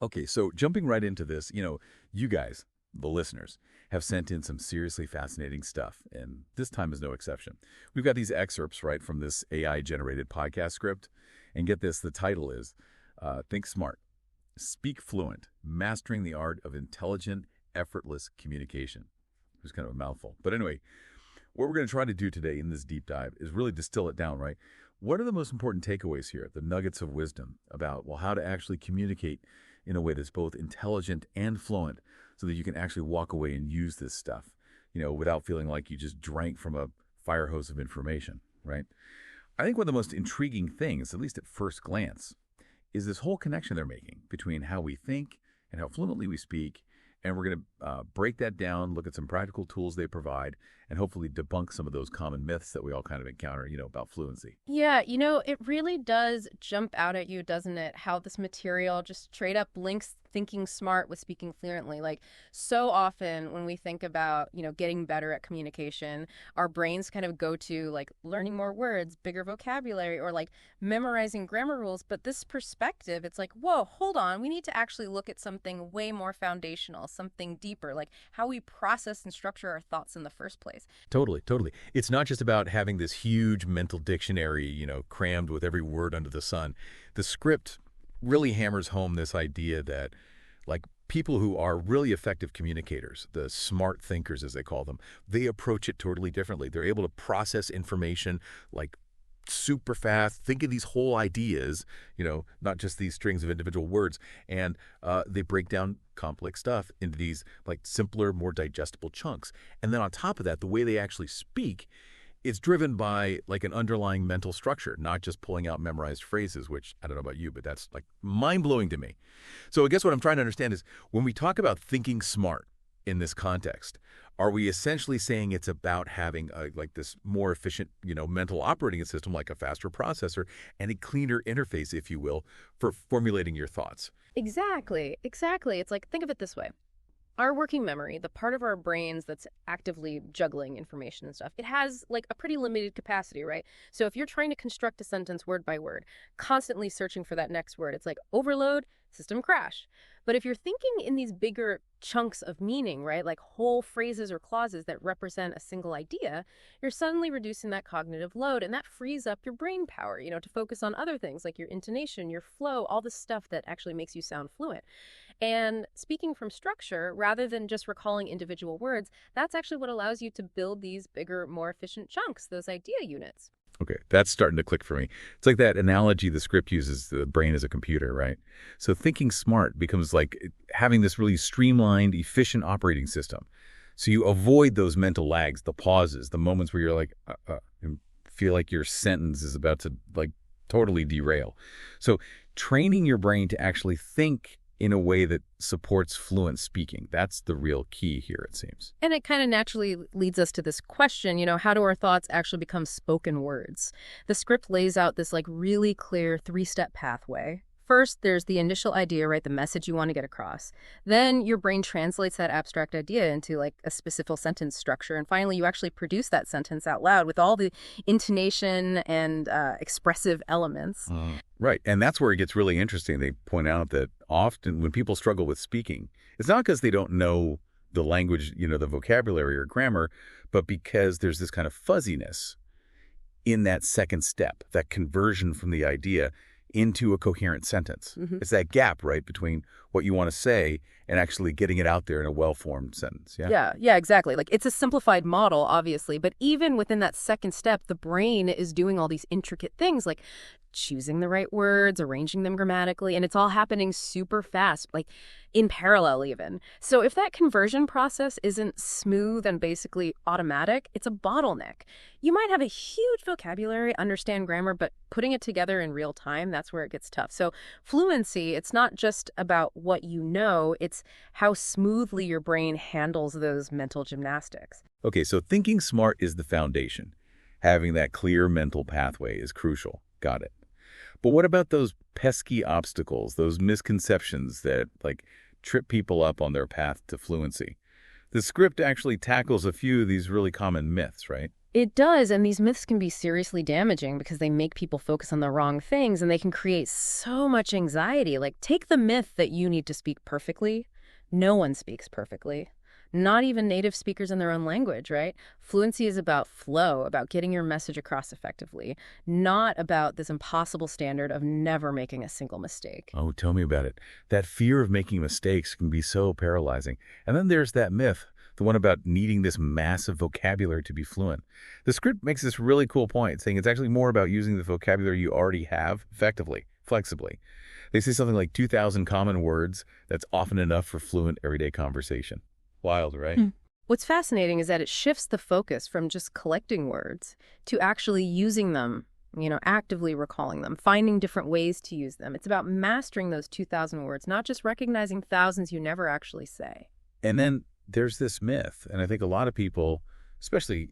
Okay, so jumping right into this, you guys, the listeners, have sent in some seriously fascinating stuff, and this time is no exception. We've got these excerpts, right, from this AI-generated podcast script, and get this, the title is Think Smart, Speak Fluent, Mastering the Art of Intelligent, Effortless Communication. It was kind of a mouthful. But anyway, what we're going to try to do today in this deep dive is really distill it down, right? What are the most important takeaways here, the nuggets of wisdom about, well, how to actually communicate in a way that's both intelligent and fluent so that you can actually walk away and use this stuff, without feeling like you just drank from a fire hose of information, right? I think one of the most intriguing things, at least at first glance, is this whole connection they're making between how we think and how fluently we speak. And we're going to break that down, look at some practical tools they provide, and hopefully debunk some of those common myths that we all kind of encounter, about fluency. Yeah, it really does jump out at you, doesn't it? How this material just straight up links thinking smart with speaking fluently. Like so often when we think about, getting better at communication, our brains kind of go to like learning more words, bigger vocabulary, or like memorizing grammar rules. But this perspective, it's like, whoa, hold on. We need to actually look at something way more foundational, something deeper, like how we process and structure our thoughts in the first place. Totally, totally. It's not just about having this huge mental dictionary, crammed with every word under the sun. The script really hammers home this idea that, like, people who are really effective communicators, the smart thinkers as they call them, they approach it totally differently. They're able to process information like super fast, think of these whole ideas, not just these strings of individual words, and they break down complex stuff into these like simpler, more digestible chunks. And then on top of that, the way they actually speak, it's driven by like an underlying mental structure, not just pulling out memorized phrases, which I don't know about you, but that's like mind-blowing to me. So I guess what I'm trying to understand is when we talk about thinking smart in this context, are we essentially saying it's about having like this more efficient, mental operating system, like a faster processor and a cleaner interface, if you will, for formulating your thoughts? Exactly. It's like, think of it this way. Our working memory, the part of our brains that's actively juggling information and stuff, it has like a pretty limited capacity, right? So if you're trying to construct a sentence word by word, constantly searching for that next word, it's like overload, system crash. But if you're thinking in these bigger chunks of meaning, right, like whole phrases or clauses that represent a single idea, you're suddenly reducing that cognitive load, and that frees up your brain power, to focus on other things like your intonation, your flow, all the stuff that actually makes you sound fluent. And speaking from structure, rather than just recalling individual words, that's actually what allows you to build these bigger, more efficient chunks, those idea units. Okay, that's starting to click for me. It's like that analogy the script uses, the brain as a computer, right? So thinking smart becomes like having this really streamlined, efficient operating system. So you avoid those mental lags, the pauses, the moments where you're like, and feel like your sentence is about to like totally derail. So training your brain to actually think in a way that supports fluent speaking. That's the real key here, it seems. And it kind of naturally leads us to this question, how do our thoughts actually become spoken words? The script lays out this like really clear 3-step pathway. First, there's the initial idea, right? The message you want to get across. Then your brain translates that abstract idea into like a specific sentence structure. And finally, you actually produce that sentence out loud with all the intonation and expressive elements. Right. And that's where it gets really interesting. They point out that often when people struggle with speaking, it's not because they don't know the language, the vocabulary or grammar, but because there's this kind of fuzziness in that second step, that conversion from the idea into a coherent sentence. Mm-hmm. It's that gap, right, between what you want to say and actually getting it out there in a well-formed sentence. Yeah, exactly. Like it's a simplified model, obviously, but even within that second step, the brain is doing all these intricate things like choosing the right words, arranging them grammatically, and it's all happening super fast, like in parallel even. So if that conversion process isn't smooth and basically automatic, it's a bottleneck. You might have a huge vocabulary, understand grammar, but putting it together in real time, that's where it gets tough. So fluency, it's not just about what you know, it's how smoothly your brain handles those mental gymnastics. Okay, so thinking smart is the foundation. Having that clear mental pathway is crucial. Got it. But what about those pesky obstacles, those misconceptions that like trip people up on their path to fluency? The script actually tackles a few of these really common myths, right? It does, and these myths can be seriously damaging because they make people focus on the wrong things, and they can create so much anxiety. Like, take the myth that you need to speak perfectly. No one speaks perfectly. Not even native speakers in their own language, right? Fluency is about flow, about getting your message across effectively, not about this impossible standard of never making a single mistake. Oh, tell me about it. That fear of making mistakes can be so paralyzing. And then there's that myth, the one about needing this massive vocabulary to be fluent. The script makes this really cool point, saying it's actually more about using the vocabulary you already have effectively, flexibly. They say something like 2,000 common words, that's often enough for fluent everyday conversation. Wild, right? What's fascinating is that it shifts the focus from just collecting words to actually using them, actively recalling them, finding different ways to use them. It's about mastering those 2,000 words, not just recognizing thousands you never actually say. And then there's this myth, and I think a lot of people, especially,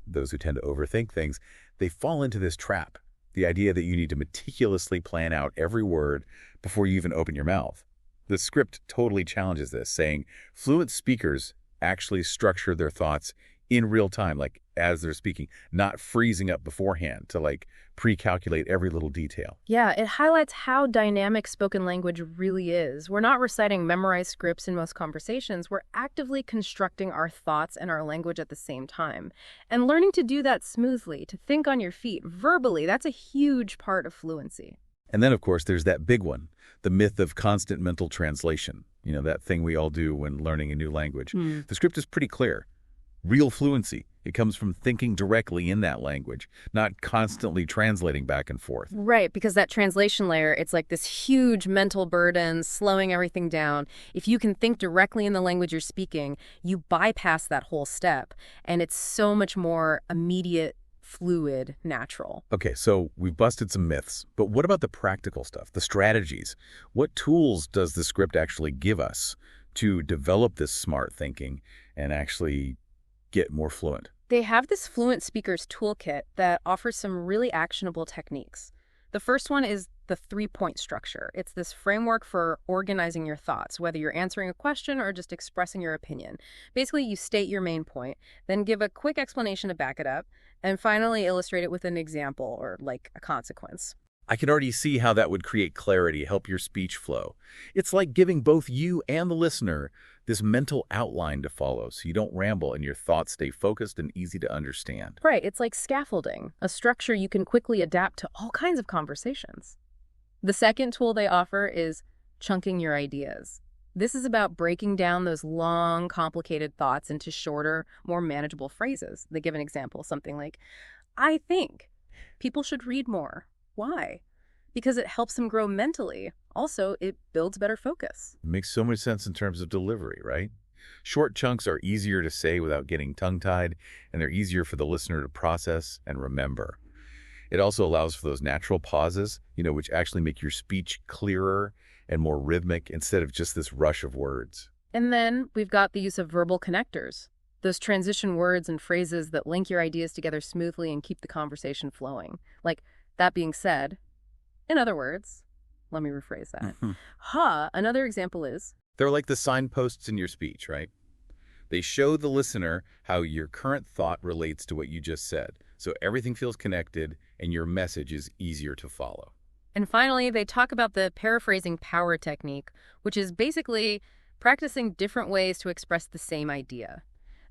those who tend to overthink things, they fall into this trap, the idea that you need to meticulously plan out every word before you even open your mouth. The script totally challenges this, saying fluent speakers actually structure their thoughts in real time, like as they're speaking, not freezing up beforehand to pre-calculate every little detail. Yeah, it highlights how dynamic spoken language really is. We're not reciting memorized scripts in most conversations. We're actively constructing our thoughts and our language at the same time. And learning to do that smoothly, to think on your feet, verbally, that's a huge part of fluency. And then, of course, there's that big one, the myth of constant mental translation. That thing we all do when learning a new language. The script is pretty clear. Real fluency, it comes from thinking directly in that language, not constantly translating back and forth. Right, because that translation layer, it's like this huge mental burden, slowing everything down. If you can think directly in the language you're speaking, you bypass that whole step, and it's so much more immediate, fluid, natural. Okay, so we've busted some myths, but what about the practical stuff, the strategies? What tools does the script actually give us to develop this smart thinking and actually get more fluent? They have this Fluent Speakers Toolkit that offers some really actionable techniques. The first one is the 3-point structure. It's this framework for organizing your thoughts, whether you're answering a question or just expressing your opinion. Basically, you state your main point, then give a quick explanation to back it up, and finally illustrate it with an example or a consequence. I can already see how that would create clarity, help your speech flow. It's like giving both you and the listener this mental outline to follow so you don't ramble and your thoughts stay focused and easy to understand. Right, it's like scaffolding, a structure you can quickly adapt to all kinds of conversations. The second tool they offer is chunking your ideas. This is about breaking down those long, complicated thoughts into shorter, more manageable phrases. They give an example, something like, I think people should read more. Why? Because it helps them grow mentally. Also, it builds better focus. It makes so much sense in terms of delivery, right? Short chunks are easier to say without getting tongue-tied, and they're easier for the listener to process and remember. It also allows for those natural pauses, which actually make your speech clearer and more rhythmic instead of just this rush of words. And then we've got the use of verbal connectors, those transition words and phrases that link your ideas together smoothly and keep the conversation flowing. Like, that being said, in other words, let me rephrase that. Another example is... They're like the signposts in your speech, right? They show the listener how your current thought relates to what you just said, so everything feels connected and your message is easier to follow. And finally, they talk about the paraphrasing power technique, which is basically practicing different ways to express the same idea.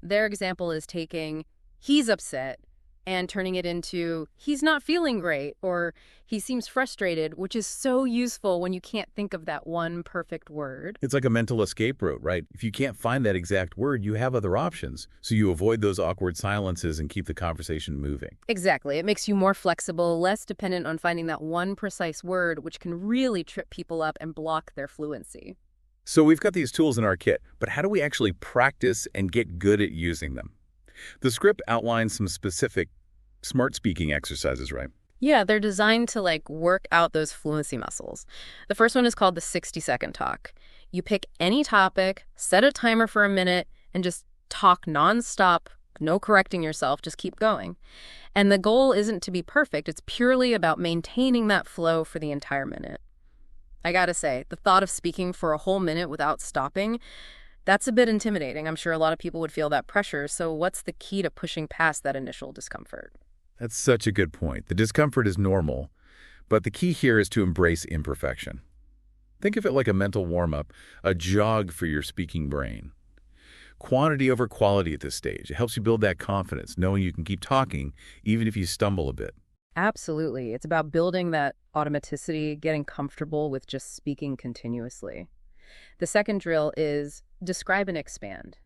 Their example is taking, he's upset, and turning it into, he's not feeling great, or he seems frustrated, which is so useful when you can't think of that one perfect word. It's like a mental escape route, right? If you can't find that exact word, you have other options. So you avoid those awkward silences and keep the conversation moving. Exactly. It makes you more flexible, less dependent on finding that one precise word, which can really trip people up and block their fluency. So we've got these tools in our kit, but how do we actually practice and get good at using them? The script outlines some specific smart speaking exercises, right? Yeah, they're designed to work out those fluency muscles. The first one is called the 60-second talk. You pick any topic, set a timer for a minute, and just talk nonstop, no correcting yourself, just keep going. And the goal isn't to be perfect, it's purely about maintaining that flow for the entire minute. I gotta say, the thought of speaking for a whole minute without stopping, That's a bit intimidating. I'm sure a lot of people would feel that pressure. So what's the key to pushing past that initial discomfort? That's such a good point. The discomfort is normal, but the key here is to embrace imperfection. Think of it like a mental warm-up, a jog for your speaking brain. Quantity over quality at this stage. It helps you build that confidence, knowing you can keep talking even if you stumble a bit. Absolutely. It's about building that automaticity, getting comfortable with just speaking continuously. The second drill is describe and expand.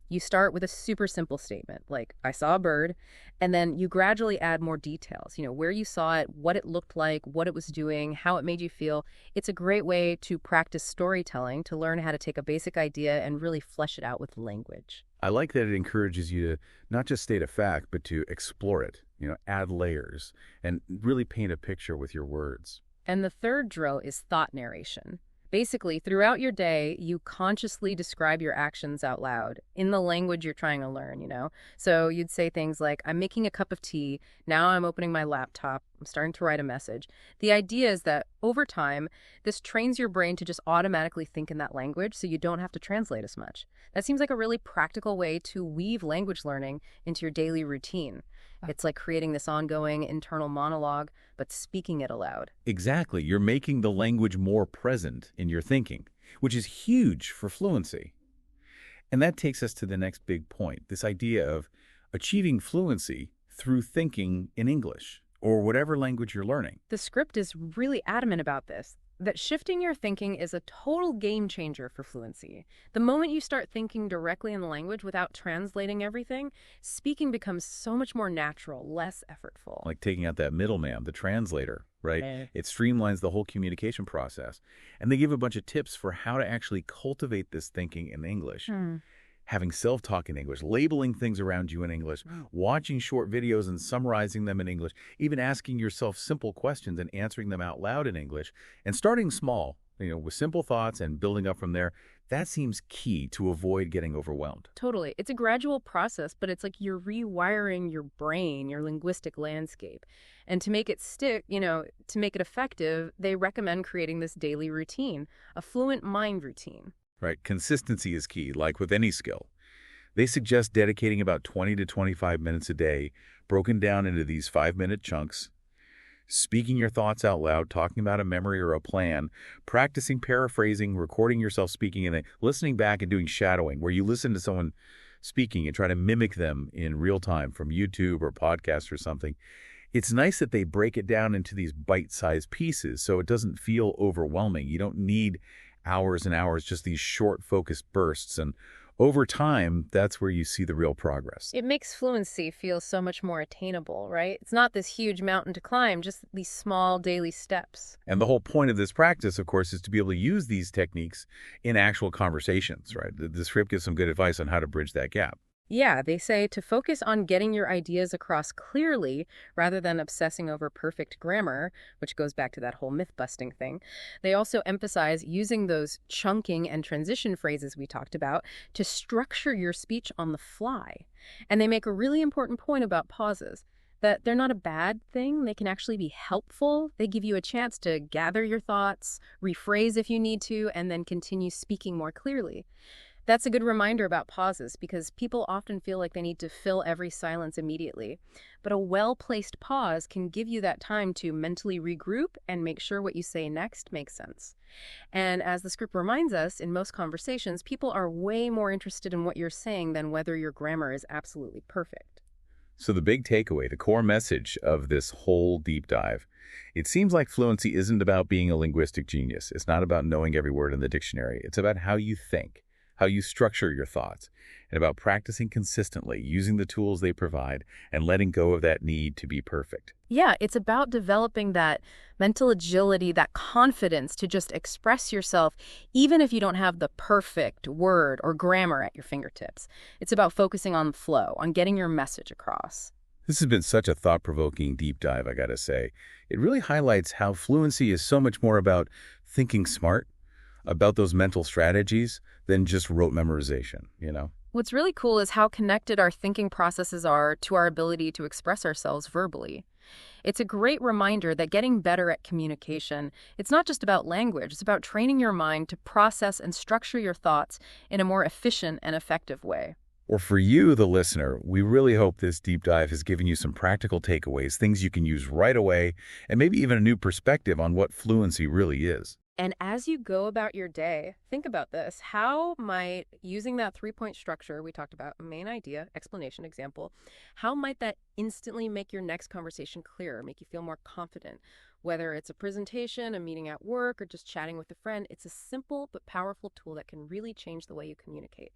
You start with a super simple statement, like, I saw a bird, and then you gradually add more details, where you saw it, what it looked like, what it was doing, how it made you feel. It's a great way to practice storytelling, to learn how to take a basic idea and really flesh it out with language. I like that it encourages you to not just state a fact, but to explore it, add layers, and really paint a picture with your words. And the third drill is thought narration. Basically, throughout your day, you consciously describe your actions out loud in the language you're trying to learn. So you'd say things like, I'm making a cup of tea, now I'm opening my laptop, I'm starting to write a message. The idea is that over time, this trains your brain to just automatically think in that language so you don't have to translate as much. That seems like a really practical way to weave language learning into your daily routine. It's like creating this ongoing internal monologue, but speaking it aloud. Exactly. You're making the language more present in your thinking, which is huge for fluency. And that takes us to the next big point, this idea of achieving fluency through thinking in English or whatever language you're learning. The script is really adamant about this, that shifting your thinking is a total game changer for fluency. The moment you start thinking directly in the language without translating everything, speaking becomes so much more natural, less effortful. Like taking out that middleman, the translator, right? It streamlines the whole communication process. And they give a bunch of tips for how to actually cultivate this thinking in English. Having self-talk in English, labeling things around you in English, watching short videos and summarizing them in English, even asking yourself simple questions and answering them out loud in English, and starting small, with simple thoughts and building up from there. That seems key to avoid getting overwhelmed. Totally. It's a gradual process, but it's like you're rewiring your brain, your linguistic landscape. And to make it stick, to make it effective, they recommend creating this daily routine, a fluent mind routine. Right. Consistency is key, like with any skill. They suggest dedicating about 20 to 25 minutes a day, broken down into these 5-minute chunks, speaking your thoughts out loud, talking about a memory or a plan, practicing paraphrasing, recording yourself speaking, and then listening back and doing shadowing, where you listen to someone speaking and try to mimic them in real time from YouTube or podcast or something. It's nice that they break it down into these bite-sized pieces so it doesn't feel overwhelming. You don't need hours and hours, just these short focused bursts. And over time, that's where you see the real progress. It makes fluency feel so much more attainable, right? It's not this huge mountain to climb, just these small daily steps. And the whole point of this practice, of course, is to be able to use these techniques in actual conversations, right? The script gives some good advice on how to bridge that gap. Yeah, they say to focus on getting your ideas across clearly rather than obsessing over perfect grammar, which goes back to that whole myth-busting thing. They also emphasize using those chunking and transition phrases we talked about to structure your speech on the fly. And they make a really important point about pauses, that they're not a bad thing. They can actually be helpful. They give you a chance to gather your thoughts, rephrase if you need to, and then continue speaking more clearly. That's a good reminder about pauses because people often feel like they need to fill every silence immediately. But a well-placed pause can give you that time to mentally regroup and make sure what you say next makes sense. And as the script reminds us, in most conversations, people are way more interested in what you're saying than whether your grammar is absolutely perfect. So the big takeaway, the core message of this whole deep dive, it seems like fluency isn't about being a linguistic genius. It's not about knowing every word in the dictionary. It's about how you think, how you structure your thoughts, and about practicing consistently, using the tools they provide, and letting go of that need to be perfect. Yeah, it's about developing that mental agility, that confidence to just express yourself, even if you don't have the perfect word or grammar at your fingertips. It's about focusing on flow, on getting your message across. This has been such a thought-provoking deep dive, I gotta say. It really highlights how fluency is so much more about thinking smart, about those mental strategies, than just rote memorization. What's really cool is how connected our thinking processes are to our ability to express ourselves verbally. It's a great reminder that getting better at communication, it's not just about language, it's about training your mind to process and structure your thoughts in a more efficient and effective way. Or for you, the listener, we really hope this deep dive has given you some practical takeaways, things you can use right away, and maybe even a new perspective on what fluency really is. And as you go about your day, think about this. How might using that three-point structure we talked about, main idea, explanation, example, how might that instantly make your next conversation clearer, make you feel more confident? Whether it's a presentation, a meeting at work, or just chatting with a friend, it's a simple but powerful tool that can really change the way you communicate.